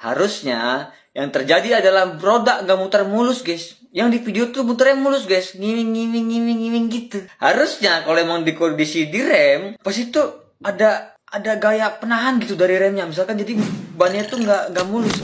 Harusnya yang terjadi adalah roda gak muter mulus guys. Yang di video tuh muternya mulus guys, ngiming gitu. Harusnya kalau emang di kondisi direm, pas itu ada gaya penahan gitu dari remnya, misalkan jadi bannya tuh nggak mulus.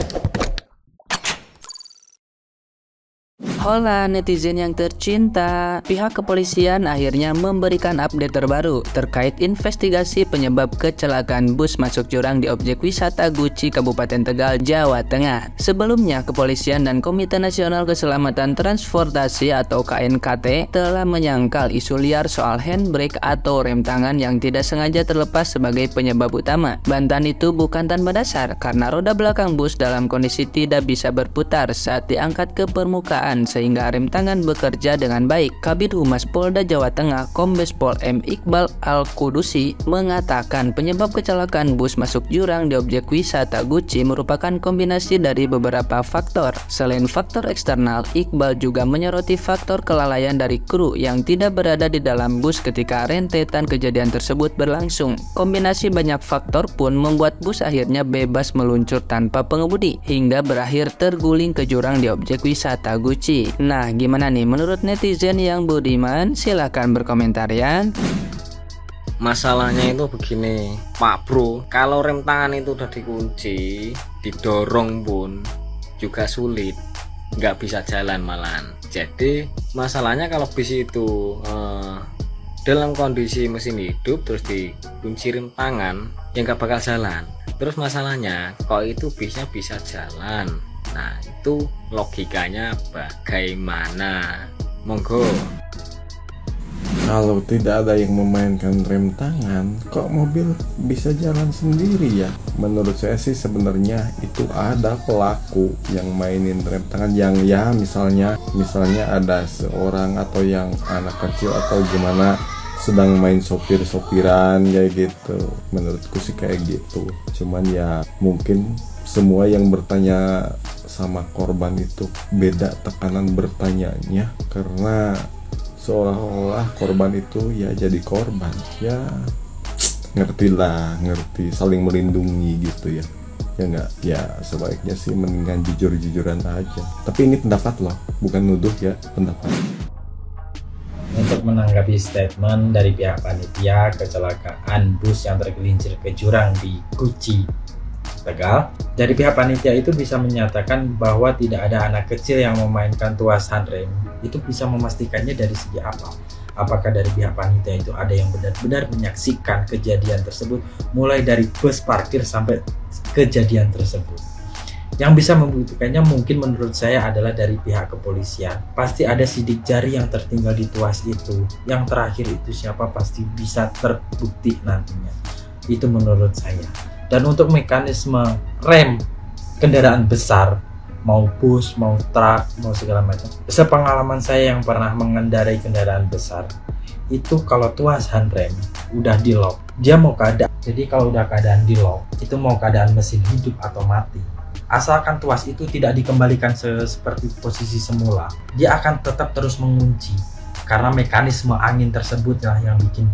Hola netizen yang tercinta, pihak kepolisian akhirnya memberikan update terbaru terkait investigasi penyebab kecelakaan bus masuk jurang di objek wisata Guci Kabupaten Tegal, Jawa Tengah. Sebelumnya, kepolisian dan Komite Nasional Keselamatan Transportasi atau KNKT telah menyangkal isu liar soal handbrake atau rem tangan yang tidak sengaja terlepas sebagai penyebab utama. Bantahan itu bukan tanpa dasar karena roda belakang bus dalam kondisi tidak bisa berputar saat diangkat ke permukaan sehingga rem tangan bekerja dengan baik. Kabid Humas Polda Jawa Tengah Kombes Pol M. Iqbal Al-Kudusi mengatakan penyebab kecelakaan bus masuk jurang di objek wisata Guci merupakan kombinasi dari beberapa faktor. Selain faktor eksternal, Iqbal juga menyoroti faktor kelalaian dari kru yang tidak berada di dalam bus ketika rentetan kejadian tersebut berlangsung. Kombinasi banyak faktor pun membuat bus akhirnya bebas meluncur tanpa pengemudi hingga berakhir terguling ke jurang di objek wisata Guci. Nah, gimana nih menurut netizen yang budiman? Silahkan berkomentar ya. Masalahnya itu begini, Pak Bro, kalau rem tangan itu udah dikunci, didorong pun juga sulit, nggak bisa jalan malahan. Jadi masalahnya kalau bis itu dalam kondisi mesin hidup terus dikunci rem tangan, ya nggak bakal jalan. Terus masalahnya kok itu bisnya bisa jalan. Nah, itu logikanya bagaimana? Monggo. Kalau tidak ada yang memainkan rem tangan, kok mobil bisa jalan sendiri ya? Menurut saya sih sebenarnya itu ada pelaku yang mainin rem tangan yang ya misalnya ada seorang atau yang anak kecil atau gimana sedang main sopir-sopiran kayak gitu. Menurutku sih kayak gitu. Cuman ya mungkin semua yang bertanya sama korban itu beda tekanan bertanyanya karena seolah-olah korban itu ya jadi korban ya, ngerti saling melindungi gitu ya enggak ya, sebaiknya sih mendingan jujur-jujuran aja. Tapi ini pendapat loh, bukan nuduh ya, pendapat. Untuk menanggapi statement dari pihak panitia kecelakaan bus yang tergelincir ke jurang di Guci Tegal, dari pihak panitia itu bisa menyatakan bahwa tidak ada anak kecil yang memainkan tuas handrem. Itu bisa memastikannya dari segi apa? Apakah dari pihak panitia itu ada yang benar-benar menyaksikan kejadian tersebut mulai dari bus parkir sampai kejadian tersebut? Yang bisa membuktikannya mungkin menurut saya adalah dari pihak kepolisian. Pasti ada sidik jari yang tertinggal di tuas itu. Yang terakhir itu siapa pasti bisa terbukti nantinya. Itu menurut saya. Dan untuk mekanisme rem kendaraan besar, mau bus, mau truk, mau segala macam, sepengalaman saya yang pernah mengendarai kendaraan besar, itu kalau tuas handrem udah di lock, dia mau keadaan. Jadi kalau udah keadaan di lock, itu mau keadaan mesin hidup atau mati, asalkan tuas itu tidak dikembalikan seperti posisi semula, dia akan tetap terus mengunci karena mekanisme angin tersebut yang bikin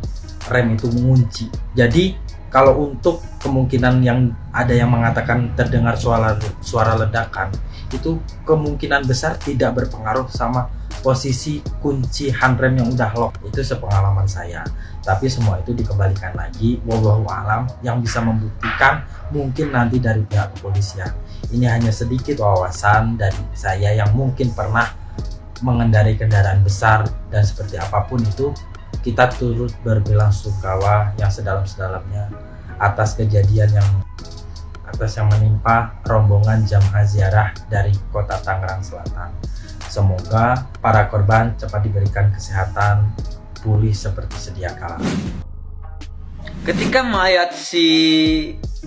rem itu mengunci. Jadi kalau untuk kemungkinan yang ada yang mengatakan terdengar suara ledakan, itu kemungkinan besar tidak berpengaruh sama posisi kunci handrem yang udah lock. Itu sepengalaman saya. Tapi semua itu dikembalikan lagi, wallahu alam, yang bisa membuktikan mungkin nanti dari pihak kepolisian. Ini hanya sedikit wawasan dari saya yang mungkin pernah mengendarai kendaraan besar, dan seperti apapun itu kita turut berbelasungkawa yang sedalam-sedalamnya atas kejadian yang menimpa rombongan jamaah ziarah dari kota Tangerang Selatan. Semoga para korban cepat diberikan kesehatan, pulih seperti sedia kala. Ketika mayat si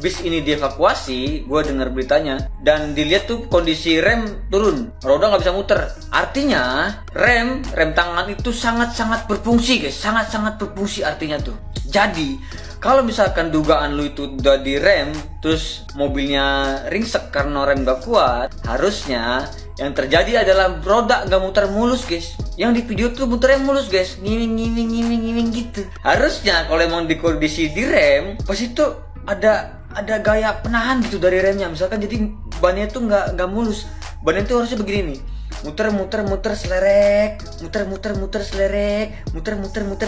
bis ini dievakuasi, gue dengar beritanya dan dilihat tuh kondisi rem turun, roda nggak bisa muter. Artinya rem tangan itu sangat berfungsi guys, sangat berfungsi artinya tuh. Jadi kalau misalkan dugaan lu itu udah direm terus mobilnya ringsek karena rem gak kuat, harusnya yang terjadi adalah roda gak muter mulus guys. Yang di video tuh muternya mulus guys, ngiming gitu. Harusnya kalau emang di kondisi direm, pas itu ada ada gaya penahan gitu dari remnya, misalkan jadi bannya itu nggak mulus. Bannya itu harusnya begini nih, muter selerek, muter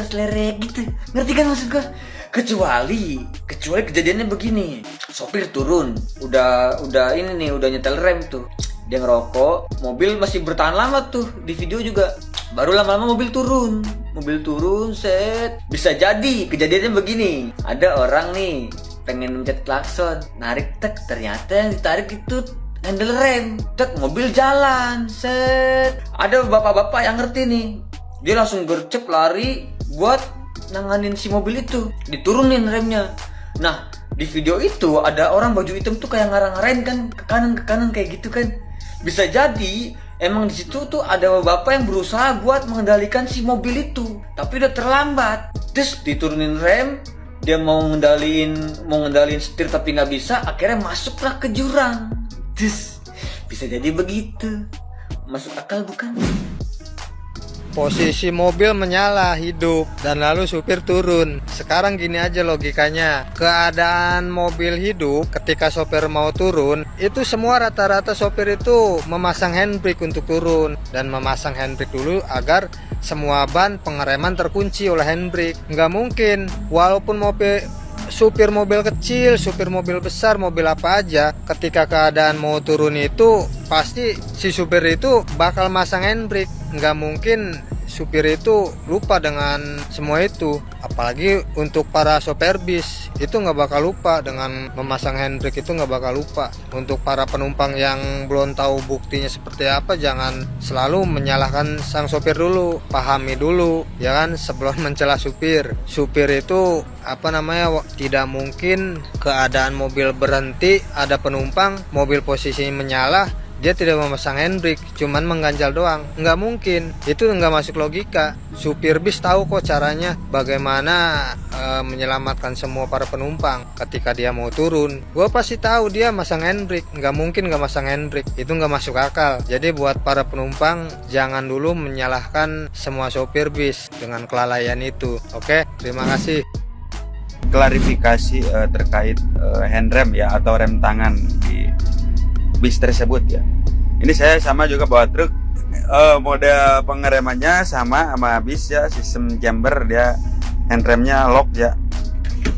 selerek gitu. Ngerti kan maksud gue? Kecuali kejadiannya begini, sopir turun, udah ini nih, udah nyetel rem tuh, dia ngerokok, mobil masih bertahan lama tuh di video juga. Baru lama-lama mobil turun, set. Bisa jadi kejadiannya begini, ada orang nih pengen mencet klakson, narik tek, ternyata yang ditarik itu handle rem, tek, mobil jalan, set. Ada bapak-bapak yang ngerti nih, dia langsung gercep lari buat nanganin si mobil itu, diturunin remnya. Nah, di video itu ada orang baju hitam tuh kayak ngarang-ngarain kan ke kanan kayak gitu kan. Bisa jadi emang di situ tuh ada bapak yang berusaha buat mengendalikan si mobil itu, tapi udah terlambat. Terus diturunin rem, dia mau ngendaliin setir tapi nggak bisa, akhirnya masuklah ke jurang. Terus bisa jadi begitu. Masuk akal bukan? Posisi mobil menyala hidup dan lalu supir turun. Sekarang gini aja logikanya, keadaan mobil hidup ketika sopir mau turun, itu semua rata-rata sopir itu memasang handbrake untuk turun dan memasang handbrake dulu agar semua ban pengereman terkunci oleh handbrake. Nggak mungkin, walaupun supir mobil kecil, supir mobil besar, mobil apa aja, ketika keadaan mau turun itu pasti si supir itu bakal masang handbrake. Nggak mungkin supir itu lupa dengan semua itu. Apalagi untuk para sopir bis itu nggak bakal lupa dengan memasang handbrake, itu nggak bakal lupa. Untuk para penumpang yang belum tahu buktinya seperti apa, jangan selalu menyalahkan sang sopir dulu, pahami dulu ya kan sebelum mencela supir. Supir itu tidak mungkin keadaan mobil berhenti, ada penumpang, mobil posisinya menyala, dia tidak memasang handbrake, cuman mengganjal doang. Nggak mungkin, itu nggak masuk logika. Supir bis tahu kok caranya bagaimana menyelamatkan semua para penumpang ketika dia mau turun. Gue pasti tahu dia masang handbrake, nggak mungkin nggak masang handbrake, itu nggak masuk akal. Jadi buat para penumpang jangan dulu menyalahkan semua sopir bis dengan kelalaian itu. Oke, terima kasih. Klarifikasi terkait handrem ya atau rem tangan di bis tersebut ya. Ini saya sama juga bawa truk, mode pengeremannya sama bis ya, sistem chamber, dia handremnya lock ya.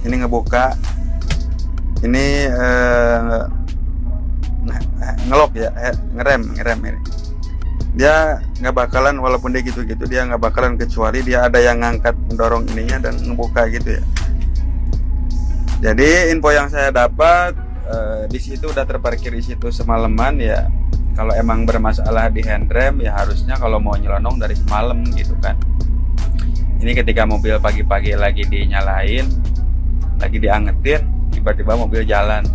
Ini ngebuka, ini ngelock ya, ngerem ini. Dia nggak bakalan, walaupun dia gitu-gitu, dia nggak bakalan kecuali dia ada yang ngangkat mendorong ininya dan ngebuka gitu ya. Jadi info yang saya dapat, di situ udah terparkir di situ semalaman ya. Kalau emang bermasalah di handrem ya harusnya kalau mau nyelonong dari semalam gitu kan. Ini ketika mobil pagi-pagi lagi dinyalain, lagi diangetin, tiba-tiba mobil jalan.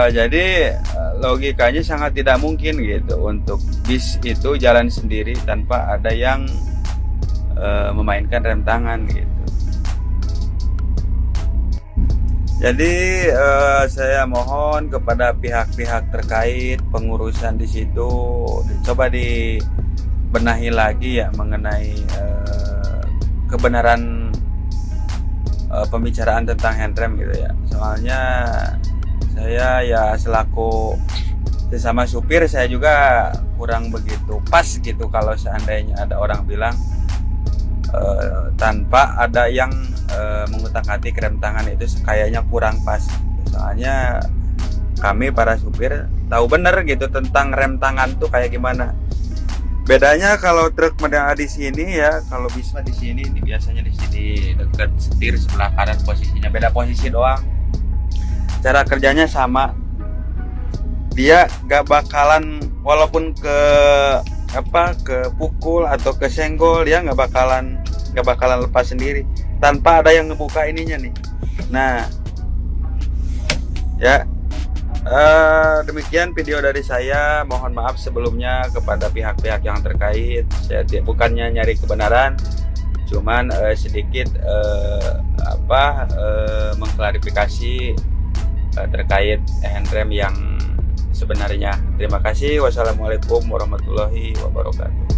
Jadi logikanya sangat tidak mungkin gitu untuk bis itu jalan sendiri tanpa ada yang memainkan rem tangan gitu. Jadi saya mohon kepada pihak-pihak terkait pengurusan di situ coba dibenahi lagi ya mengenai kebenaran pembicaraan tentang handrem gitu ya. Soalnya saya ya selaku sesama supir saya juga kurang begitu pas gitu kalau seandainya ada orang bilang tanpa ada yang mengutak-atik rem tangan itu kayaknya kurang pas. Soalnya kami para supir tahu bener gitu tentang rem tangan tuh kayak gimana. Bedanya kalau truk menengah di sini ya, kalau bisa di sini, ini biasanya di sini dekat setir sebelah kanan posisinya, beda posisi doang. Cara kerjanya sama. Dia gak bakalan walaupun ke pukul atau ke senggol, dia gak bakalan lepas sendiri tanpa ada yang ngebuka ininya nih. Nah ya demikian video dari saya. Mohon maaf sebelumnya kepada pihak-pihak yang terkait. Saya bukannya nyari kebenaran, cuman sedikit mengklarifikasi terkait handrem yang sebenarnya. Terima kasih. Wassalamualaikum warahmatullahi wabarakatuh.